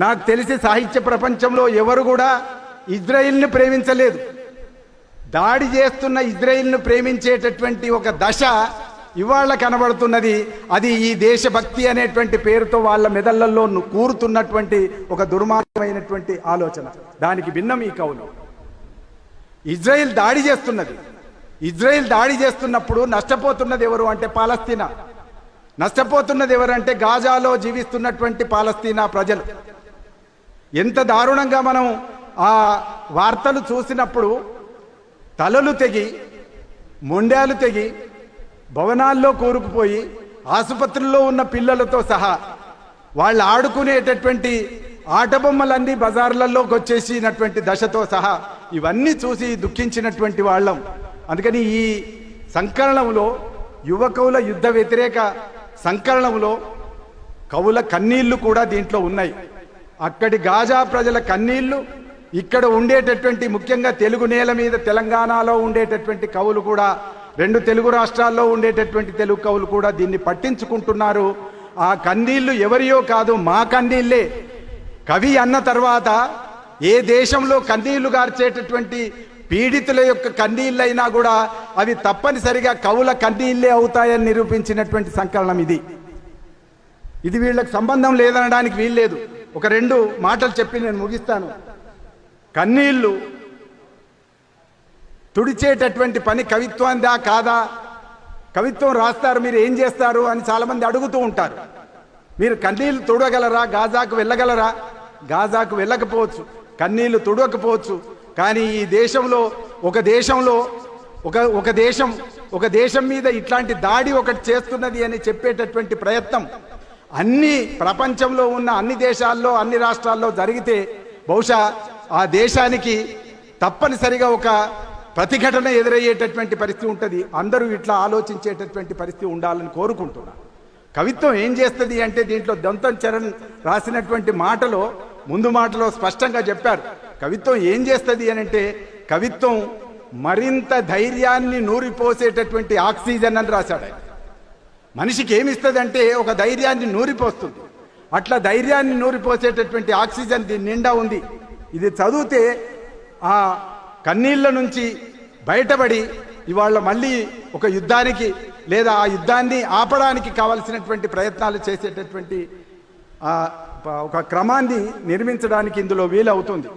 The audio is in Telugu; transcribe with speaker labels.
Speaker 1: నాకు తెలిసి సాహిత్య ప్రపంచంలో ఎవరు కూడా ఇజ్రాయిల్ని ప్రేమించలేదు. దాడి చేస్తున్న ఇజ్రాయిల్ను ప్రేమించేటటువంటి ఒక దశ ఇవాళ కనబడుతున్నది. అది ఈ దేశభక్తి అనేటువంటి పేరుతో వాళ్ళ మెదళ్లలో కూరుతున్నటువంటి ఒక దుర్మార్గమైనటువంటి ఆలోచన. దానికి భిన్నం ఈ కవులు. ఇజ్రాయిల్ దాడి చేస్తున్నది. ఇజ్రాయిల్ దాడి చేస్తున్నప్పుడు నష్టపోతున్నది ఎవరు అంటే పాలస్తీనా. నష్టపోతున్నది ఎవరంటే గాజాలో జీవిస్తున్నటువంటి పాలస్తీనా ప్రజలు. ఎంత దారుణంగా మనం ఆ వార్తలు చూసినప్పుడు తలలు తెగి, మొండాలు తెగి, భవనాల్లో కూరుకుపోయి, ఆసుపత్రుల్లో ఉన్న పిల్లలతో సహా వాళ్ళు ఆడుకునేటటువంటి ఆటబొమ్మలన్నీ బజార్లలోకి వచ్చేసినటువంటి దశతో సహా ఇవన్నీ చూసి దుఃఖించినటువంటి వాళ్ళం. అందుకని ఈ సంకలనంలో, యువ కవుల యుద్ధ వ్యతిరేక సంకలనంలో కవుల కన్నీళ్లు కూడా దీంట్లో ఉన్నాయి. అక్కడి గాజా ప్రజల కన్నీళ్లు, ఇక్కడ ఉండేటటువంటి ముఖ్యంగా తెలుగు నేల మీద తెలంగాణలో ఉండేటటువంటి కవులు కూడా, రెండు తెలుగు రాష్ట్రాల్లో ఉండేటటువంటి తెలుగు కవులు కూడా దీన్ని పట్టించుకుంటున్నారు. ఆ కన్నీళ్లు ఎవరియో కాదు, మా కన్నీళ్ళే. కవి అన్న తర్వాత ఏ దేశంలో కన్నీళ్లు గార్చేటటువంటి పీడితుల యొక్క కన్నీళ్ళైనా కూడా అవి తప్పనిసరిగా కవుల కన్నీళ్ళే అవుతాయని నిరూపించినటువంటి సంకలనం ఇది. ఇది వీళ్ళకి సంబంధం లేదనడానికి వీల్లేదు. ఒక రెండు మాటలు చెప్పి నేను ముగిస్తాను. కన్నీళ్లు తుడిచేటటువంటి పని కవిత్వందా కాదా? కవిత్వం రాస్తారు, మీరు ఏం చేస్తారు అని చాలామంది అడుగుతూ ఉంటారు. మీరు కన్నీళ్లు తుడగలరా? గాజాకు వెళ్ళగలరా? గాజాకు వెళ్ళకపోవచ్చు, కన్నీళ్లు తుడవకపోవచ్చు. కానీ ఈ దేశంలో ఒక దేశం మీద ఇట్లాంటి దాడి ఒకటి చేస్తున్నది అని చెప్పేటటువంటి ప్రయత్నం అన్ని ప్రపంచంలో ఉన్న అన్ని దేశాల్లో, అన్ని రాష్ట్రాల్లో జరిగితే బహుశా ఆ దేశానికి తప్పనిసరిగా ఒక ప్రతిఘటన ఎదురయ్యేటటువంటి పరిస్థితి ఉంటుంది. అందరూ ఇట్లా ఆలోచించేటటువంటి పరిస్థితి ఉండాలని కోరుకుంటున్నాను. కవిత్వం ఏం చేస్తుంది అంటే, దీంట్లో దొంతం చరణ్ రాసినటువంటి మాటలో, ముందు మాటలో స్పష్టంగా చెప్పారు. కవిత్వం ఏం చేస్తుంది అని అంటే, కవిత్వం మరింత ధైర్యాన్ని నూరిపోసేటటువంటి ఆక్సిజన్ అని రాశాడు. మనిషికి ఏమిస్తుంది అంటే ఒక ధైర్యాన్ని నూరిపోస్తుంది. అట్లా ధైర్యాన్ని నూరిపోసేటటువంటి ఆక్సిజన్ దీని నిండా ఉంది. ఇది చదివితే ఆ కన్నీళ్ళ నుంచి బయటపడి ఇవాళ మళ్ళీ ఒక యుద్ధానికి లేదా ఆ యుద్ధాన్ని ఆపడానికి కావలసినటువంటి ప్రయత్నాలు చేసేటటువంటి ఒక క్రమాన్ని నిర్మించడానికి ఇందులో వీలవుతుంది.